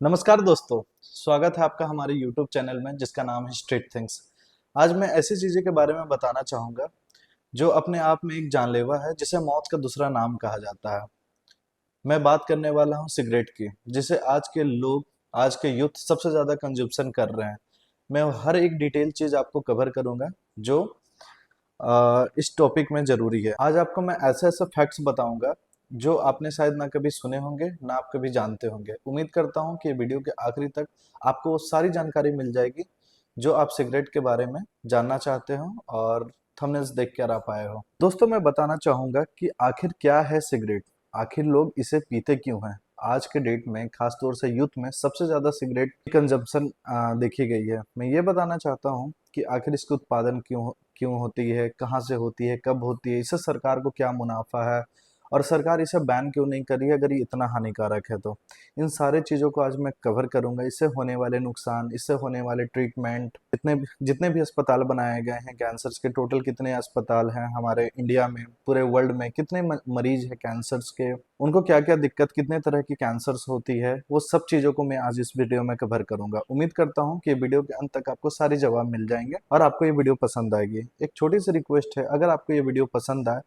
नमस्कार दोस्तों, स्वागत है आपका हमारे YouTube चैनल में जिसका नाम है स्ट्रीट थिंग्स। आज मैं ऐसी चीज़ें के बारे में बताना चाहूँगा जो अपने आप में एक जानलेवा है जिसे मौत का दूसरा नाम कहा जाता है। मैं बात करने वाला हूँ सिगरेट की, जिसे आज के लोग, आज के यूथ सबसे ज़्यादा कंजप्शन कर रहे हैं। मैं हर एक डिटेल चीज़ आपको कवर करूँगा जो इस टॉपिक में ज़रूरी है। आज आपको मैं ऐसे ऐसे फैक्ट्स बताऊंगा जो आपने शायद ना कभी सुने होंगे ना आप कभी जानते होंगे। उम्मीद करता हूं कि वीडियो के आखिरी तक आपको वो सारी जानकारी मिल जाएगी जो आप सिगरेट के बारे में जानना चाहते हो और थंबनेल्स देख कर आप आए हो। दोस्तों, मैं बताना चाहूंगा कि आखिर क्या है सिगरेट, आखिर लोग इसे पीते क्यों हैं। आज के डेट में खास तौर से यूथ में सबसे ज्यादा सिगरेट की कंजप्शन देखी गई है। मैं ये बताना चाहता हूँ कि आखिर इसका उत्पादन क्यों क्यों होती है, कहाँ से होती है, कब होती है, इससे सरकार को क्या मुनाफा है और सरकार इसे बैन क्यों नहीं कर रही है अगर ये इतना हानिकारक है तो। इन सारे चीज़ों को आज मैं कवर करूंगा, इससे होने वाले नुकसान, इससे होने वाले ट्रीटमेंट, जितने भी अस्पताल बनाए गए हैं कैंसर्स के, टोटल कितने अस्पताल हैं हमारे इंडिया में, पूरे वर्ल्ड में कितने मरीज हैं कैंसर्स के, उनको क्या क्या दिक्कत, कितने तरह की कैंसर्स होती है, वो सब चीज़ों को मैं आज इस वीडियो में कवर करूंगा। उम्मीद करता हूँ कि वीडियो के अंत तक आपको सारे जवाब मिल जाएंगे और आपको ये वीडियो पसंद आएगी। एक छोटी सी रिक्वेस्ट है, अगर आपको ये वीडियो पसंद आए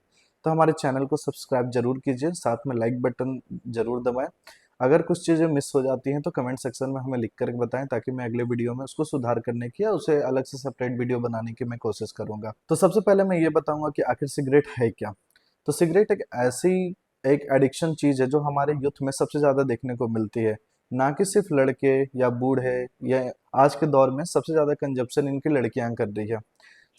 तो हमारे चैनल को सब्सक्राइब जरूर कीजिए, साथ में लाइक बटन जरूर दबाएं। अगर कुछ चीज़ें मिस हो जाती हैं तो कमेंट सेक्शन में हमें लिख कर बताएं ताकि मैं अगले वीडियो में उसको सुधार करने की या उसे अलग से सेपरेट वीडियो बनाने की मैं कोशिश करूंगा। तो सबसे पहले मैं ये बताऊंगा कि आखिर सिगरेट है क्या। तो सिगरेट एक ऐसी एक एडिक्शन चीज है जो हमारे यूथ में सबसे ज्यादा देखने को मिलती है। ना कि सिर्फ लड़के या बूढ़े, या आज के दौर में सबसे ज्यादा कंजप्शन इनकी लड़कियां कर रही है।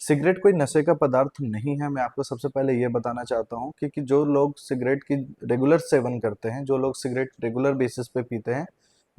सिगरेट कोई नशे का पदार्थ नहीं है, मैं आपको सबसे पहले ये बताना चाहता हूँ, क्योंकि जो लोग सिगरेट की रेगुलर सेवन करते हैं, जो लोग सिगरेट रेगुलर बेसिस पे पीते हैं,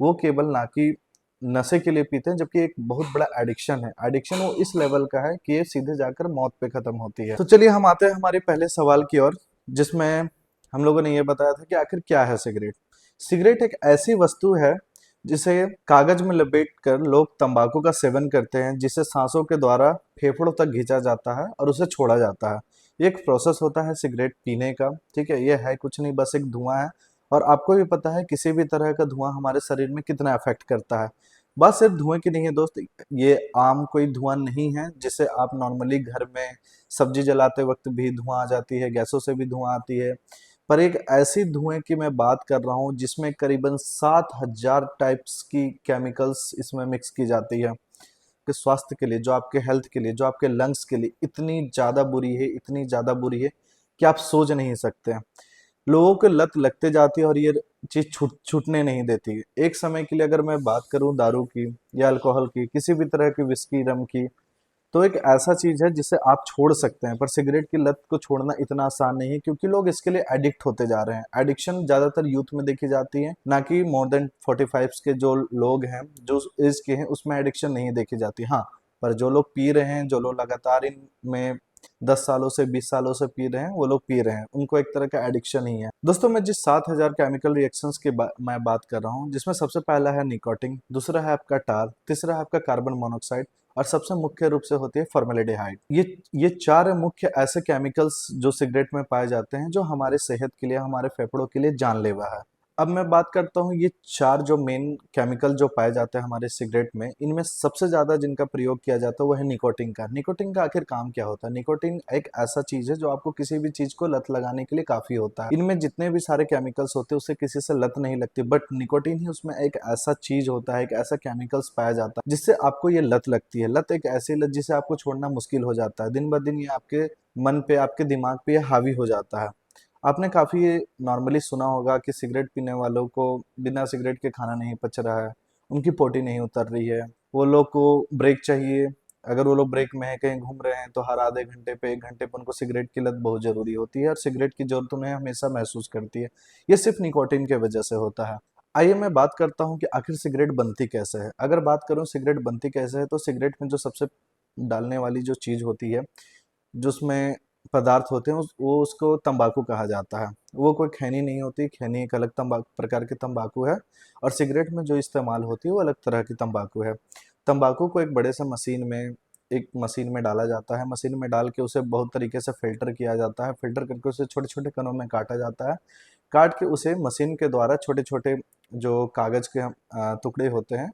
वो केवल ना कि नशे के लिए पीते हैं, जबकि एक बहुत बड़ा एडिक्शन है। एडिक्शन वो इस लेवल का है कि ये सीधे जाकर मौत पे खत्म होती है। तो चलिए हम आते हैं हमारे पहले सवाल की ओर, जिसमें हम लोगों ने ये बताया था कि आखिर क्या है सिगरेट। सिगरेट एक ऐसी वस्तु है जिसे कागज में लपेट कर लोग तंबाकू का सेवन करते हैं, जिसे सांसों के द्वारा फेफड़ों तक खींचा जाता है और उसे छोड़ा जाता है। ये एक प्रोसेस होता है सिगरेट पीने का, ठीक है। ये है कुछ नहीं, बस एक धुआं है। और आपको भी पता है किसी भी तरह का धुआं हमारे शरीर में कितना अफेक्ट करता है। बात सिर्फ धुएं की नहीं है दोस्त, ये आम कोई धुआं नहीं है जिसे आप नॉर्मली घर में सब्जी जलाते वक्त भी धुआं आ जाती है, गैसों से भी धुआं आती है। पर एक ऐसी धुएं की मैं बात कर रहा हूँ जिसमें करीबन 7,000 टाइप्स की केमिकल्स इसमें मिक्स की जाती है। कि स्वास्थ्य के लिए, जो आपके हेल्थ के लिए, जो आपके लंग्स के लिए इतनी ज़्यादा बुरी है, इतनी ज़्यादा बुरी है कि आप सोच नहीं सकते हैं। लोगों को लत लगते जाती है और ये चीज़ छूटने नहीं देती। एक समय के लिए अगर मैं बात करूं दारू की या अल्कोहल की, किसी भी तरह की विस्की, रम की, तो एक ऐसा चीज है जिसे आप छोड़ सकते हैं। पर सिगरेट की लत को छोड़ना इतना आसान नहीं है, क्योंकि लोग इसके लिए एडिक्ट होते जा रहे हैं। एडिक्शन ज्यादातर यूथ में देखी जाती है, ना कि मोर देन 45 के जो लोग हैं, जो एज के हैं, उसमें एडिक्शन नहीं देखी जाती। हाँ, पर जो लोग पी रहे हैं, जो लोग लगातार इनमें 10 सालों से 20 सालों से पी रहे हैं, वो लोग पी रहे हैं, उनको एक तरह का एडिक्शन ही है। दोस्तों, मैं जिस 7,000 केमिकल रिएक्शंस की मैं बात कर रहा हूँ, जिसमें सबसे पहला है निकोटिन, दूसरा है आपका टार, तीसरा है आपका कार्बन मोनोऑक्साइड और सबसे मुख्य रूप से होती है फॉर्मेल्डिहाइड। ये चार मुख्य ऐसे केमिकल्स जो सिगरेट में पाए जाते हैं, जो हमारे सेहत के लिए, हमारे फेफड़ों के लिए जानलेवा है। अब मैं बात करता हूँ ये चार जो मेन केमिकल जो पाए जाते हैं हमारे सिगरेट में, इनमें सबसे ज्यादा जिनका प्रयोग किया जाता है वो है निकोटिन का। निकोटिन का आखिर काम क्या होता है? निकोटिन एक ऐसा चीज है जो आपको किसी भी चीज को लत लगाने के लिए काफी होता है। इनमें जितने भी सारे केमिकल्स होते हैं उससे किसी से लत नहीं लगती, बट निकोटिन ही उसमें एक ऐसा चीज होता है, एक ऐसा केमिकल्स पाया जाता है जिससे आपको ये लत लगती है। लत एक ऐसी लत जिसे आपको छोड़ना मुश्किल हो जाता है। दिन ब दिन ये आपके मन पे, आपके दिमाग पे ये हावी हो जाता है। आपने काफ़ी नॉर्मली सुना होगा कि सिगरेट पीने वालों को बिना सिगरेट के खाना नहीं पच रहा है, उनकी पोटी नहीं उतर रही है, वो लोग को ब्रेक चाहिए। अगर वो लोग ब्रेक में है, कहीं घूम रहे हैं, तो हर आधे घंटे पे, 1 घंटे पे उनको सिगरेट की लत बहुत ज़रूरी होती है और सिगरेट की ज़रूरत उन्हें हमेशा महसूस करती है। ये सिर्फ निकोटिन के वजह से होता है। आइए मैं बात करता हूँ कि आखिर सिगरेट बनती कैसे है। अगर बात करूँ सिगरेट बनती कैसे है, तो सिगरेट में जो सबसे डालने वाली जो चीज़ होती है, जो उसमें पदार्थ होते हैं, वो उसको तंबाकू कहा जाता है। वो कोई खैनी नहीं होती, खैनी एक अलग तंबाकू, प्रकार की तंबाकू है, और सिगरेट में जो इस्तेमाल होती है वो अलग तरह की तंबाकू है। तंबाकू को एक बड़े से मशीन में डाला जाता है। मशीन में डाल के उसे बहुत तरीके से फिल्टर किया जाता है। फिल्टर करके उसे छोटे छोटे कणों में काटा जाता है। काट के उसे मशीन के द्वारा छोटे छोटे जो कागज़ के टुकड़े होते हैं,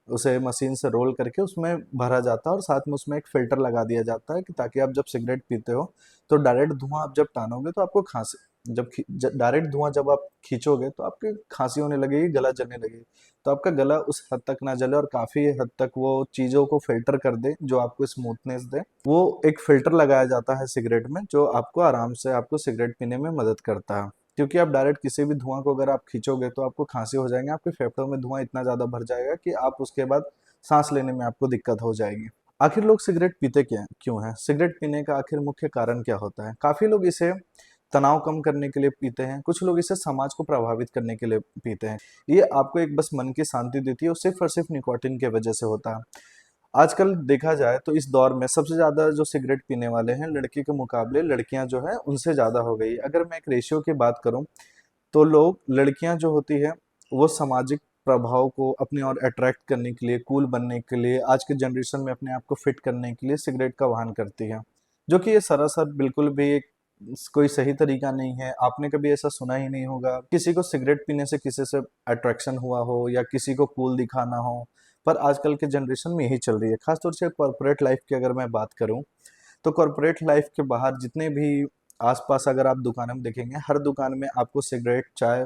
उसे मशीन से रोल करके उसमें भरा जाता है और साथ में उसमें एक फ़िल्टर लगा दिया जाता है कि ताकि आप जब सिगरेट पीते हो तो डायरेक्ट धुआं आप जब टानोगे तो आपको खांसी, डायरेक्ट धुआं जब आप खींचोगे तो आपकी खांसी होने लगेगी, गला जलने लगेगी। तो आपका गला उस हद तक ना जले और काफ़ी हद तक वो चीज़ों को फिल्टर कर दे जो आपको स्मूथनेस दे। वो एक फ़िल्टर लगाया जाता है सिगरेट में जो आपको आराम से आपको सिगरेट पीने में मदद करता है। क्योंकि आप डायरेक्ट किसी भी धुआं को अगर आप खींचोगे तो आपको खांसी हो जाएंगे, आपके फेफड़ों में धुआं इतना ज़्यादा भर जाएगा कि आप उसके बाद सांस लेने में आपको दिक्कत हो जाएगी। आखिर लोग सिगरेट पीते क्या क्यों हैं? सिगरेट पीने का आखिर मुख्य कारण क्या होता है? काफ़ी लोग इसे तनाव कम करने के लिए पीते हैं, कुछ लोग इसे समाज को प्रभावित करने के लिए पीते हैं। ये आपको एक बस मन की शांति देती है और सिर्फ निकोटीन की वजह से होता है। आजकल देखा जाए तो इस दौर में सबसे ज़्यादा जो सिगरेट पीने वाले हैं लड़के के मुकाबले लड़कियां जो है उनसे ज़्यादा हो गई। अगर मैं एक रेशियो की बात करूं तो लोग लड़कियां जो होती है वो सामाजिक प्रभाव को अपनी ओर अट्रैक्ट करने के लिए, कूल बनने के लिए, आज के जनरेशन में अपने आप को फिट करने के लिए सिगरेट का वाहन करती है, जो कि ये सरासर बिल्कुल भी एक कोई सही तरीका नहीं है। आपने कभी ऐसा सुना ही नहीं होगा किसी को सिगरेट पीने से किसी से अट्रैक्शन हुआ हो या किसी को कूल दिखाना हो। पर आजकल के जनरेशन में यही चल रही है, खासतौर से कॉरपोरेट लाइफ की अगर मैं बात करूं तो कॉरपोरेट लाइफ के बाहर जितने भी आसपास अगर आप दुकानों में देखेंगे, हर दुकान में आपको सिगरेट, चाय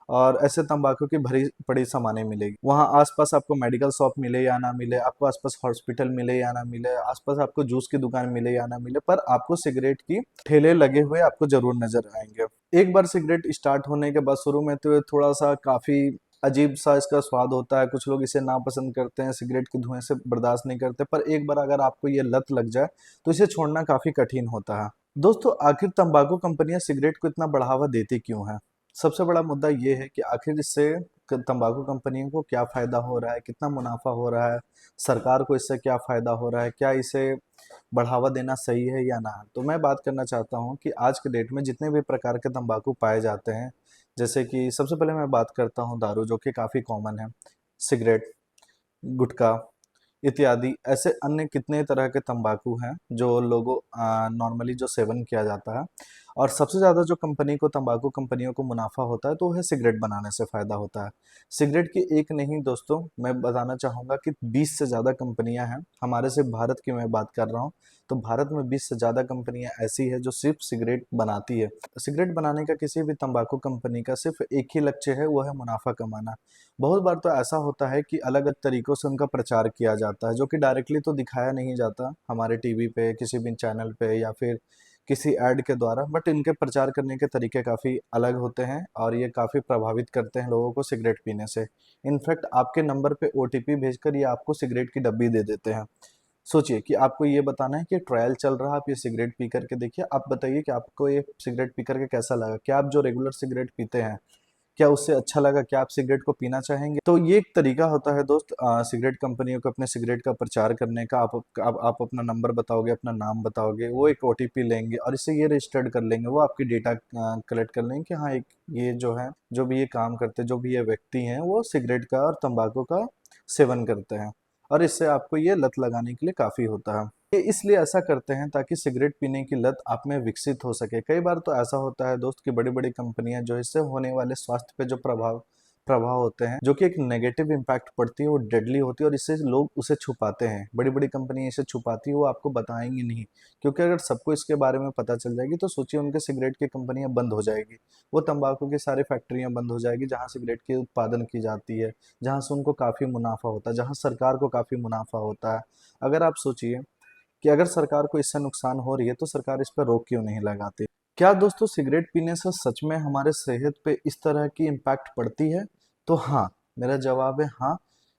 और ऐसे तंबाकू की भरी पड़ी सामानें मिलेगी। वहाँ आसपास आपको मेडिकल शॉप मिले या ना मिले, आपको आसपास हॉस्पिटल मिले या ना मिले, आसपास आपको जूस की दुकान मिले या ना मिले, पर आपको सिगरेट की ठेले लगे हुए आपको जरूर नजर आएंगे। एक बार सिगरेट स्टार्ट होने के बाद शुरू में तो ये थोड़ा सा काफी अजीब सा इसका स्वाद होता है, कुछ लोग इसे नापसंद करते हैं, सिगरेट के धुएं से बर्दाश्त नहीं करते, पर एक बार अगर आपको ये लत लग जाए तो इसे छोड़ना काफी कठिन होता है। दोस्तों, आखिर तंबाकू कंपनियां सिगरेट को इतना बढ़ावा देती क्यों हैं? सबसे बड़ा मुद्दा ये है कि आखिर इससे तंबाकू कंपनियों को क्या फायदा हो रहा है, कितना मुनाफा हो रहा है, सरकार को इससे क्या फायदा हो रहा है, क्या इसे बढ़ावा देना सही है या ना। तो मैं बात करना चाहता हूँ कि आज के डेट में जितने भी प्रकार के तंबाकू पाए जाते हैं, जैसे कि सबसे पहले मैं बात करता हूँ दारू, जो कि काफ़ी कॉमन है, सिगरेट, गुटखा इत्यादि ऐसे अन्य कितने तरह के तंबाकू हैं जो लोगों नॉर्मली जो सेवन किया जाता है। और सबसे ज़्यादा जो कंपनी को, तंबाकू कंपनियों को मुनाफा होता है तो वह सिगरेट बनाने से फ़ायदा होता है। सिगरेट की एक नहीं दोस्तों, मैं बताना चाहूँगा कि 20 से ज़्यादा कंपनियां हैं। हमारे सिर्फ भारत की मैं बात कर रहा हूँ तो भारत में 20 से ज़्यादा कंपनियां ऐसी है जो सिर्फ सिगरेट बनाती है। सिगरेट बनाने का किसी भी तंबाकू कंपनी का सिर्फ एक ही लक्ष्य है, वो है मुनाफा कमाना। बहुत बार तो ऐसा होता है कि अलग अलग तरीकों से उनका प्रचार किया जाता है जो कि डायरेक्टली तो दिखाया नहीं जाता हमारे टीवी पे, किसी भी चैनल पे या फिर किसी ऐड के द्वारा, बट इनके प्रचार करने के तरीके काफ़ी अलग होते हैं और ये काफ़ी प्रभावित करते हैं लोगों को सिगरेट पीने से। इनफैक्ट आपके नंबर पे ओटीपी भेजकर ये आपको सिगरेट की डब्बी दे देते हैं। सोचिए कि आपको ये बताना है कि ट्रायल चल रहा है, आप ये सिगरेट पी करके देखिए, आप बताइए कि आपको ये सिगरेट पी करके कैसा लगा, क्या आप जो रेगुलर सिगरेट पीते हैं क्या उससे अच्छा लगा, क्या आप सिगरेट को पीना चाहेंगे? तो ये एक तरीका होता है दोस्त सिगरेट कंपनियों को अपने सिगरेट का प्रचार करने का। आप अपना नंबर बताओगे, अपना नाम बताओगे, वो एक ओटीपी लेंगे और इससे ये रजिस्टर्ड कर लेंगे, वो आपकी डेटा कलेक्ट कर लेंगे कि हाँ एक ये जो है, जो भी ये काम करते हैं, जो भी ये व्यक्ति हैं वो सिगरेट का और तंबाकू का सेवन करते हैं। और इससे आपको ये लत लगाने के लिए काफ़ी होता है। ये इसलिए ऐसा करते हैं ताकि सिगरेट पीने की लत आप में विकसित हो सके। कई बार तो ऐसा होता है दोस्त कि बड़ी-बड़ी कंपनियां जो इससे होने वाले स्वास्थ्य पे जो प्रभाव प्रभाव होते हैं, जो कि एक नेगेटिव इम्पैक्ट पड़ती है, वो डेडली होती है और इससे लोग उसे छुपाते हैं। बड़ी-बड़ी कंपनियां इसे छुपाती है, वो आपको बताएंगी नहीं, क्योंकि अगर सबको इसके बारे में पता चल जाएगी तो सोचिए उनके सिगरेट की कंपनियां बंद हो जाएगी। वो तंबाकू की सारी फैक्ट्रियां बंद हो जाएगी जहाँ सिगरेट की उत्पादन की जाती है, जहाँ से उनको काफ़ी मुनाफा होता है, जहाँ सरकार को काफ़ी मुनाफा होता है। अगर आप सोचिए कि अगर सरकार को इससे नुकसान हो रही है तो सरकार इस पर रोक क्यों नहीं लगाती? क्या दोस्तों सिगरेट पीने से सच में हमारे सेहत पे इस तरह की इम्पैक्ट पड़ती है? तो हाँ, मेरा जवाब है हाँ।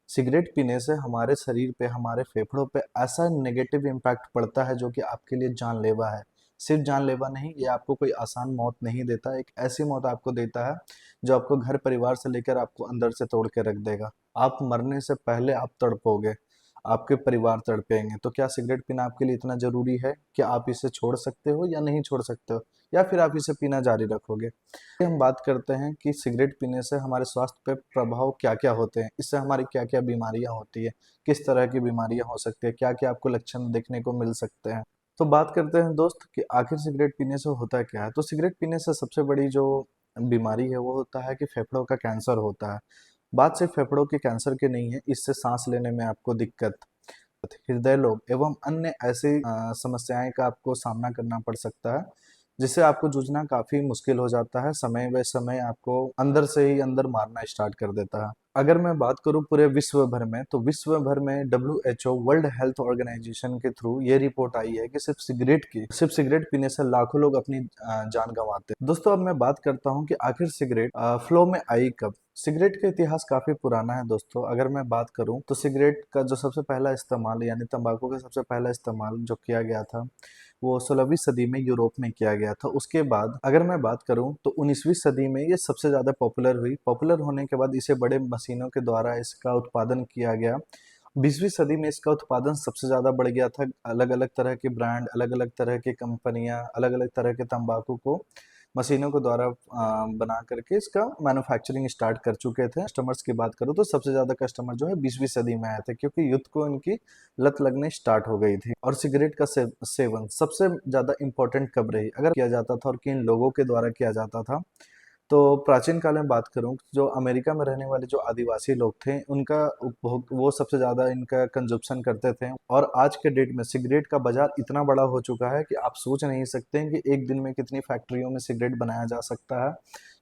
सिगरेट पीने से हमारे शरीर पे, हमारे फेफड़ों पे ऐसा नेगेटिव इम्पैक्ट पड़ता है जो कि आपके लिए जानलेवा है। सिर्फ जानलेवा नहीं, ये आपको कोई आसान मौत नहीं देता, एक ऐसी मौत आपको देता है जो आपको घर परिवार से लेकर आपको अंदर से तोड़ के रख देगा। आप मरने से पहले आप तड़पोगे, आपके परिवार तड़पेंगे। तो क्या सिगरेट पीना आपके लिए इतना ज़रूरी है कि आप इसे छोड़ सकते हो या नहीं छोड़ सकते हो, या फिर आप इसे पीना जारी रखोगे? हम बात करते हैं कि सिगरेट पीने से हमारे स्वास्थ्य पे प्रभाव क्या-क्या होते हैं, इससे हमारी क्या-क्या बीमारियां होती है, किस तरह की बीमारियां हो सकती है, क्या-क्या आपको लक्षण देखने को मिल सकते हैं। तो बात करते हैं दोस्त कि आखिर सिगरेट पीने से होता क्या है। तो सिगरेट पीने से सबसे बड़ी जो बीमारी है वो होता है कि फेफड़ों का कैंसर होता है। बात सिर्फ फेफड़ों के कैंसर की नहीं है, इससे सांस लेने में आपको दिक्कत, हृदय रोग एवं अन्य ऐसी समस्याएं का आपको सामना करना पड़ सकता है, जिससे आपको जूझना काफी मुश्किल हो जाता है। समय व समय आपको अंदर से ही अंदर मारना स्टार्ट कर देता है। अगर मैं बात करूं पूरे विश्व भर में, तो विश्व भर में WHO वर्ल्ड हेल्थ ऑर्गेनाइजेशन के थ्रू ये रिपोर्ट आई है कि सिर्फ सिगरेट पीने से लाखों लोग अपनी जान गंवाते हैं। दोस्तों, अब मैं बात करता हूं कि आखिर सिगरेट फ्लो में आई कब। सिगरेट का इतिहास काफी पुराना है दोस्तों। अगर मैं बात करूं तो सिगरेट का जो सबसे पहला इस्तेमाल यानी तंबाकू का सबसे पहला इस्तेमाल जो किया गया था वो 16वीं सदी में यूरोप में किया गया था। उसके बाद अगर मैं बात करूं तो 19वीं सदी में ये सबसे ज्यादा पॉपुलर हुई। पॉपुलर होने के बाद इसे बड़े मशीनों के द्वारा इसका उत्पादन किया गया। 20वीं सदी में इसका उत्पादन सबसे ज़्यादा बढ़ गया था। अलग-अलग तरह के ब्रांड, अलग-अलग तरह की कंपनियां, अलग-अलग तरह के तंबाकू को मशीनों के द्वारा बना करके इसका मैन्युफैक्चरिंग स्टार्ट कर चुके थे। कस्टमर्स की बात करूँ तो सबसे ज़्यादा कस्टमर जो है 20वीं सदी में आए थे, क्योंकि युद्ध को इनकी लत लगने स्टार्ट हो गई थी। और सिगरेट का सेवन सबसे ज़्यादा इम्पोर्टेंट कब रही, अगर किया जाता था और किन लोगों के द्वारा किया जाता था, तो प्राचीन काल में बात करूं, जो अमेरिका में रहने वाले जो आदिवासी लोग थे उनका उपभोग, वो सबसे ज़्यादा इनका कंजप्शन करते थे। और आज के डेट में सिगरेट का बाजार इतना बड़ा हो चुका है कि आप सोच नहीं सकते हैं कि एक दिन में कितनी फैक्ट्रियों में सिगरेट बनाया जा सकता है,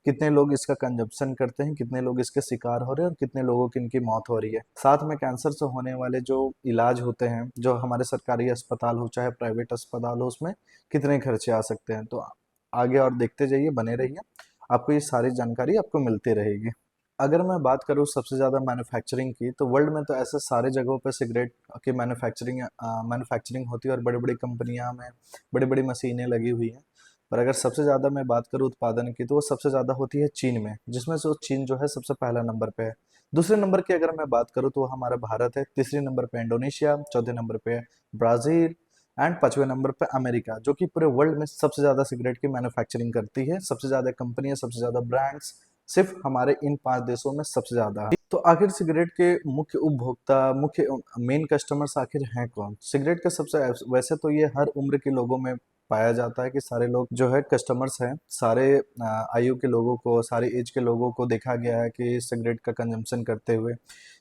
कितने लोग इसका कंजप्शन करते हैं, कितने लोग इसके शिकार हो रहे हैं और कितने लोगों की इनकी मौत हो रही है। साथ में कैंसर से होने वाले जो इलाज होते हैं, जो हमारे सरकारी अस्पताल हो चाहे प्राइवेट अस्पताल हो, उसमें कितने खर्चे आ सकते हैं। तो आगे और देखते जाइए, बने रहिए, आपको ये सारी जानकारी आपको मिलती रहेगी। अगर मैं बात करूँ सबसे ज़्यादा मैन्युफैक्चरिंग की, तो वर्ल्ड में तो ऐसे सारे जगहों पर सिगरेट की मैन्युफैक्चरिंग होती है और बड़ी बड़ी कंपनियां में बड़ी बड़ी मशीनें लगी हुई हैं। पर अगर सबसे ज़्यादा मैं बात करूँ उत्पादन की, तो वो सबसे ज़्यादा होती है चीन में, जिसमें से वो चीन जो है सबसे पहला नंबर पे है। दूसरे नंबर की अगर मैं बात करूँ तो वो हमारा भारत है। तीसरे नंबर पे इंडोनेशिया, चौथे नंबर पे ब्राज़ील एंड पांचवें नंबर पे अमेरिका, जो कि पूरे वर्ल्ड में सबसे ज़्यादा सिगरेट की मैन्युफैक्चरिंग करती है। सबसे ज़्यादा कंपनियां, सबसे ज़्यादा ब्रांड्स सिर्फ हमारे इन 5 देशों में सबसे ज़्यादा है। तो आखिर सिगरेट के मुख्य उपभोक्ता, मुख्य मेन कस्टमर्स आखिर हैं कौन? सिगरेट का सबसे, वैसे तो ये हर उम्र के लोगों में पाया जाता है कि सारे लोग जो है कस्टमर्स हैं। सारे आयु के लोगों को, सारे एज के लोगों को देखा गया है कि सिगरेट का कंजम्पशन करते हुए।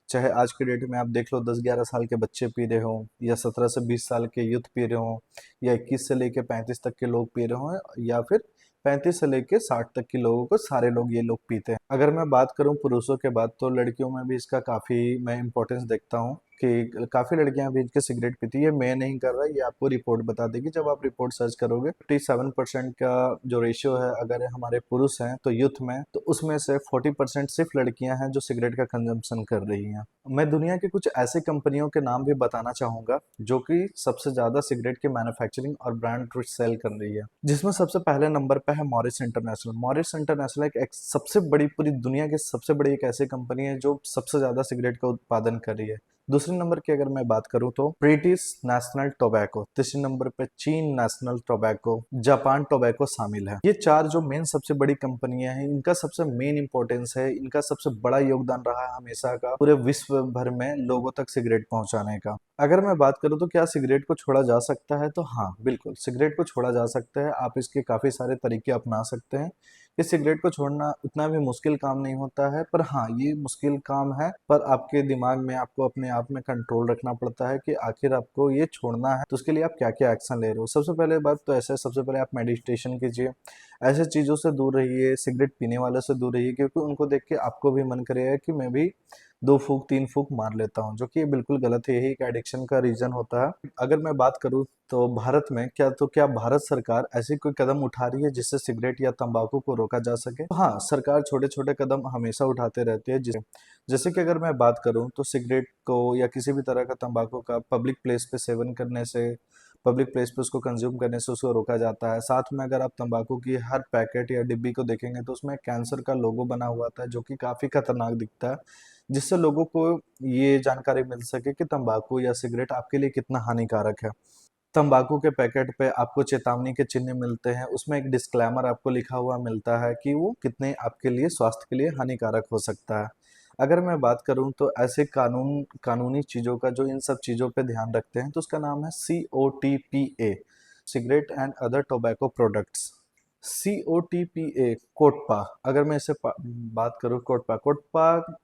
चाहे आज के डेट में आप देख लो 10-11 साल के बच्चे पी रहे हों, या 17 से 20 साल के यूथ पी रहे हों, या 21 से लेके 35 तक के लोग पी रहे हों, या फिर 35 से लेके 60 तक के लोगों को, सारे लोग ये लोग पीते हैं। अगर मैं बात करूं पुरुषों के बाद, तो लड़कियों में भी इसका काफ़ी मैं इम्पोर्टेंस देखता हूं कि काफ़ी लड़कियां भी इनके सिगरेट पीती है। मैं नहीं कर रहा, ये आपको रिपोर्ट बता देगी। जब आप रिपोर्ट सर्च करोगे, 57% का जो रेशियो है अगर हमारे पुरुष हैं तो यूथ में, तो उसमें से 40% सिर्फ लड़कियां हैं जो सिगरेट का कंजम्पशन कर रही हैं। मैं दुनिया की कुछ ऐसी कंपनियों के नाम भी बताना चाहूंगा जो कि सबसे ज्यादा सिगरेट की मैन्युफैक्चरिंग और ब्रांड सेल कर रही है, जिसमें सबसे पहले नंबर पे है मॉरिस इंटरनेशनल। मॉरिस इंटरनेशनल एक सबसे बड़ी, पूरी दुनिया की सबसे बड़ी एक ऐसी कंपनी है जो सबसे ज्यादा सिगरेट का उत्पादन कर रही है। दूसरे नंबर की अगर मैं बात करूं तो ब्रिटिश नेशनल टोबैको, तीसरे नंबर पे चीन नेशनल टोबैको, जापान टोबैको शामिल है। ये चार जो मेन सबसे बड़ी कंपनियां हैं, इनका सबसे मेन इंपॉर्टेंस है, इनका सबसे बड़ा योगदान रहा है हमेशा का पूरे विश्व भर में लोगों तक सिगरेट पहुंचाने का। अगर मैं बात करूं तो क्या सिगरेट को छोड़ा जा सकता है, तो हाँ बिल्कुल, सिगरेट को छोड़ा जा सकता है। आप इसके काफी सारे तरीके अपना सकते हैं। इस सिगरेट को छोड़ना उतना भी मुश्किल काम नहीं होता है, पर हाँ ये मुश्किल काम है। पर आपके दिमाग में, आपको अपने आप में कंट्रोल रखना पड़ता है कि आखिर आपको ये छोड़ना है तो उसके लिए आप क्या क्या एक्शन ले रहे हो। सबसे पहले बात तो ऐसे, सबसे पहले आप मेडिटेशन कीजिए, ऐसे चीज़ों से दूर रहिए, सिगरेट पीने वालों से दूर रहिए, क्योंकि उनको देख के आपको भी मन करेगा कि मैं भी 2 फूंक 3 फूंक मार लेता हूँ, जो कि ये बिल्कुल गलत है। यही एक एडिक्शन का रीजन होता है। अगर मैं बात करूँ तो भारत में क्या भारत सरकार ऐसी कोई कदम उठा रही है जिससे सिगरेट या तंबाकू को रोका जा सके? तो हाँ, सरकार छोटे छोटे कदम हमेशा उठाते रहती है। जैसे कि अगर मैं बात करूं तो सिगरेट को या किसी भी तरह का तंबाकू का पब्लिक प्लेस पे सेवन करने से, पब्लिक प्लेस पे उसको कंज्यूम करने से उसको रोका जाता है। साथ में अगर आप तंबाकू की हर पैकेट या डिब्बी को देखेंगे तो उसमें कैंसर का लोगो बना हुआ था, जो कि काफ़ी खतरनाक दिखता है, जिससे लोगों को ये जानकारी मिल सके कि तंबाकू या सिगरेट आपके लिए कितना हानिकारक है। तंबाकू के पैकेट पे आपको चेतावनी के चिन्ह मिलते हैं, उसमें एक डिस्क्लेमर आपको लिखा हुआ मिलता है कि वो कितने आपके लिए, स्वास्थ्य के लिए हानिकारक हो सकता है। अगर मैं बात करूं तो ऐसे कानूनी चीज़ों का जो इन सब चीज़ों पे ध्यान रखते हैं, तो उसका नाम है COTPA, cigarette and other tobacco products. COTPA, COTPA. अगर मैं इसे बात करूँ, कोटपा कोटपा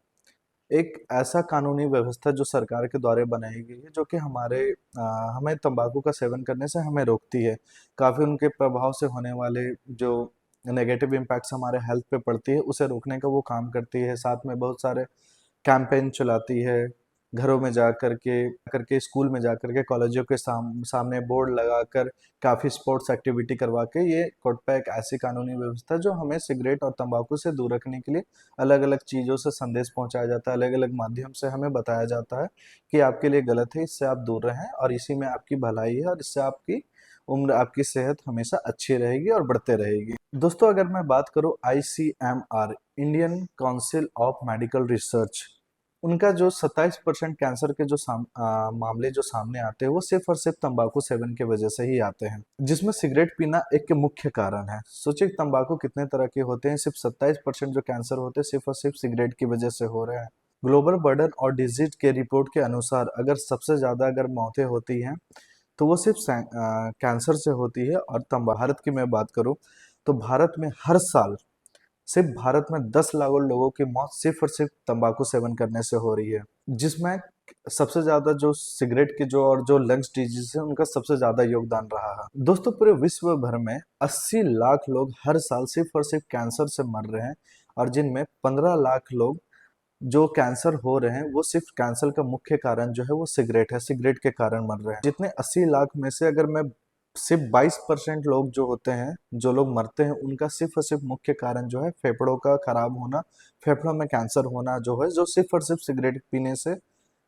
एक ऐसा कानूनी व्यवस्था जो सरकार के द्वारा बनाई गई है, जो कि हमें तंबाकू का सेवन करने से हमें रोकती है। काफ़ी उनके प्रभाव से होने वाले जो नेगेटिव इम्पैक्ट्स हमारे हेल्थ पे पड़ती है, उसे रोकने का वो काम करती है। साथ में बहुत सारे कैंपेन चलाती है, घरों में जा करके स्कूल में जा करके कॉलेजों के सामने बोर्ड लगाकर काफ़ी स्पोर्ट्स एक्टिविटी करवा के, ये कोटपा एक ऐसी कानूनी व्यवस्था है जो हमें सिगरेट और तंबाकू से दूर रखने के लिए अलग अलग चीज़ों से संदेश पहुंचाया जाता है, अलग अलग माध्यम से हमें बताया जाता है कि आपके लिए गलत है, इससे आप दूर रहें और इसी में आपकी भलाई है और इससे आपकी उम्र, आपकी सेहत हमेशा अच्छी रहेगी और बढ़ते रहेगी। दोस्तों, अगर मैं बात करूं ICMR, Indian council of medical research, उनका जो 27% कैंसर के मामले जो सामने आते हैं वो सिर्फ और सिर्फ तंबाकू सेवन की वजह से ही आते हैं, जिसमें सिगरेट पीना एक मुख्य कारण है। सोचिए तंबाकू कितने तरह के होते हैं, सिर्फ 27% जो कैंसर होते हैं सिर्फ और सिर्फ सिगरेट की वजह से हो रहे हैं। ग्लोबल बर्डन और डिजीज के रिपोर्ट के अनुसार अगर सबसे ज्यादा अगर मौतें होती हैं तो वो सिर्फ कैंसर से होती है। और भारत की मैं बात करूं तो भारत में हर साल सिर्फ भारत में 10 लाख लोगों की मौत सिर्फ और सिर्फ तंबाकू सेवन करने से हो रही है, जिसमें सबसे ज्यादा जो सिगरेट के जो और जो लंग्स डिजीज है उनका सबसे ज्यादा योगदान रहा है। दोस्तों, पूरे विश्व भर में 80 लाख लोग हर साल सिर्फ और सिर्फ कैंसर से मर रहे हैं, और जिनमें 15 लाख लोग जो कैंसर हो रहे हैं वो सिर्फ कैंसर का मुख्य कारण जो है वो सिगरेट है, सिगरेट के कारण मर रहे हैं। जितने 80 लाख में से अगर मैं सिर्फ 22% लोग जो होते हैं, जो लोग मरते हैं, उनका सिर्फ और सिर्फ मुख्य कारण जो है फेफड़ों का खराब होना, फेफड़ों में कैंसर होना जो है, जो सिर्फ और सिर्फ सिगरेट पीने से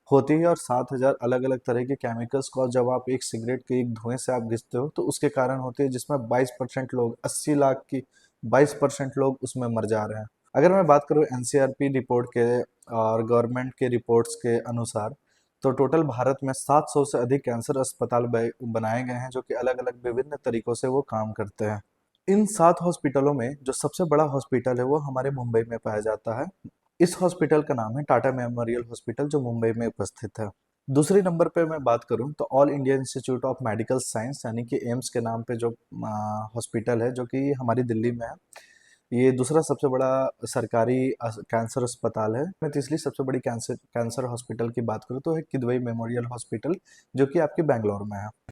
होती है। और 7,000 अलग अलग तरह के केमिकल्स को जब आप एक सिगरेट के एक धुएं से आप घिसते हो तो उसके कारण होती है, जिसमें 22% लोग, 80 लाख की 22% लोग उसमें मर जा रहे हैं। अगर मैं बात करूँ NCRP रिपोर्ट के और गवर्नमेंट के रिपोर्ट्स के अनुसार, तो टोटल भारत में 700 से अधिक कैंसर अस्पताल बनाए गए हैं, जो कि अलग अलग विभिन्न तरीकों से वो काम करते हैं। इन 7 हॉस्पिटलों में जो सबसे बड़ा हॉस्पिटल है वो हमारे मुंबई में पाया जाता है। इस हॉस्पिटल का नाम है टाटा मेमोरियल हॉस्पिटल, जो मुंबई में उपस्थित है। दूसरे नंबर पे मैं बात करूं तो all India institute of medical science, यानी कि एम्स के नाम पे जो हॉस्पिटल है, जो कि हमारी दिल्ली में है, ये दूसरा सबसे बड़ा सरकारी कैंसर अस्पताल है। मैं तीसरी सबसे बड़ी कैंसर कैंसर हॉस्पिटल की बात करूँ तो है किदवई मेमोरियल हॉस्पिटल, जो कि आपके बैंगलोर में है।